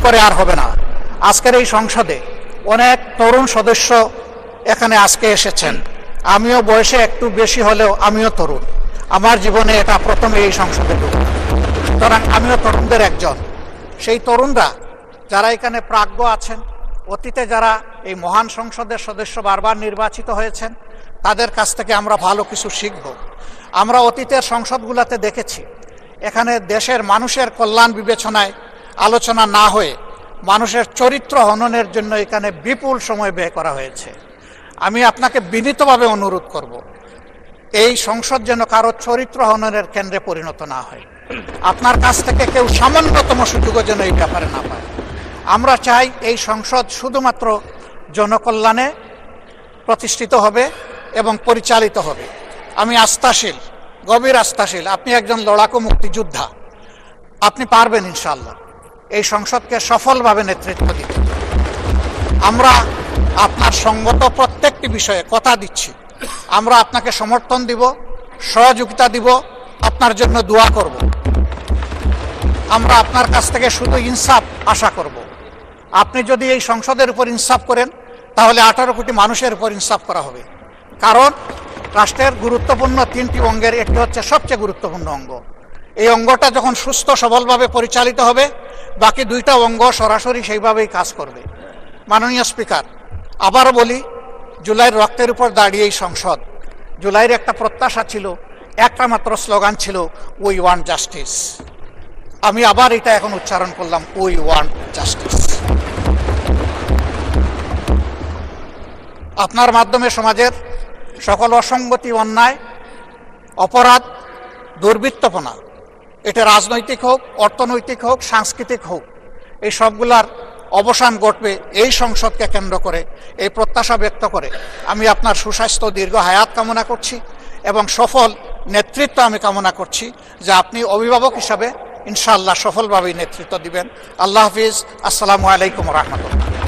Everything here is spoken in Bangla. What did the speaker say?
করে আর হবে না। আজকের এই সংসদে অনেক তরুণ সদস্য এখানে আজকে এসেছেন। আমিও বয়সে একটু বেশি হলেও আমিও তরুণ, আমার জীবনে এটা প্রথমে এই সংসদে ঢুকা, সুতরাং আমিও তরুণদের একজন। সেই তরুণরা যারা এখানে প্রাজ্ঞ আছেন, অতীতে যারা এই মহান সংসদের সদস্য বারবার নির্বাচিত হয়েছেন, তাদের কাছ থেকে আমরা ভালো কিছু শিখব। আমরা অতীতের সংসদগুলোতে দেখেছি এখানে দেশের মানুষের কল্যাণ বিবেচনায় আলোচনা না হয়ে মানুষের চরিত্র হননের জন্য এখানে বিপুল সময় ব্যয় করা হয়েছে। আমি আপনাকে বিনীতভাবে অনুরোধ করব, এই সংসদ যেন কারো চরিত্র হননের কেন্দ্রে পরিণত না হয়। আপনার কাছ থেকে কেউ সামান্যতম সুযোগও যেন এই ব্যাপারে না পায়। আমরা চাই এই সংসদ শুধুমাত্র জনকল্যাণে প্রতিষ্ঠিত হবে এবং পরিচালিত হবে। আমি আস্থাশীল, গভীর আস্থাশীল, আপনি একজন লড়াকু মুক্তিযোদ্ধা, আপনি পারবেন ইনশাআল্লাহ এই সংসদকে সফলভাবে নেতৃত্ব দিতে। আমরা আপনার সঙ্গত প্রত্যেকটি বিষয়ে কথা দিচ্ছি, আমরা আপনাকে সমর্থন দিব, সহযোগিতা দিব, আপনার জন্য দোয়া করব। আমরা আপনার কাছ থেকে শুধু ইনসাফ আশা করব। আপনি যদি এই সংসদের উপর ইনসাফ করেন তাহলে 18 কোটি মানুষের উপর ইনসাফ করা হবে। কারণ রাষ্ট্রের গুরুত্বপূর্ণ 3টি অঙ্গের একটি হচ্ছে সবচেয়ে গুরুত্বপূর্ণ অঙ্গ। এই অঙ্গটা যখন সুস্থ সবলভাবে পরিচালিত হবে, বাকি 2টা অঙ্গ সরাসরি সেইভাবেই কাজ করবে। মাননীয় স্পিকার, আবারও বলি, জুলাইয়ের রক্তের উপর দাঁড়িয়ে এই সংসদ, জুলাইয়ের একটা প্রত্যাশা ছিল, একটা মাত্র স্লোগান ছিল, উই ওয়ান্ট জাস্টিস। আমি আবার এটা এখন উচ্চারণ করলাম, উই ওয়ান্ট জাস্টিস। আপনার মাধ্যমে সমাজের সকল অসঙ্গতি, অন্যায়, অপরাধ, দুর্বৃত্তপনা, এটা রাজনৈতিক হোক, অর্থনৈতিক হোক, সাংস্কৃতিক হোক, এই সবগুলার অবসান ঘটবে এই সংসদকে কেন্দ্র করে। এই প্রত্যাশা ব্যক্ত করে আমি আপনার সুস্বাস্থ্য, দীর্ঘ হায়াত কামনা করছি এবং সফল নেতৃত্ব আমি কামনা করছি, যে আপনি অভিভাবক হিসাবে ইনশাআল্লাহ সফলভাবেই নেতৃত্ব দিবেন। আল্লাহ হাফিজ। আসসালামু আলাইকুম রহমতুল্লাহ।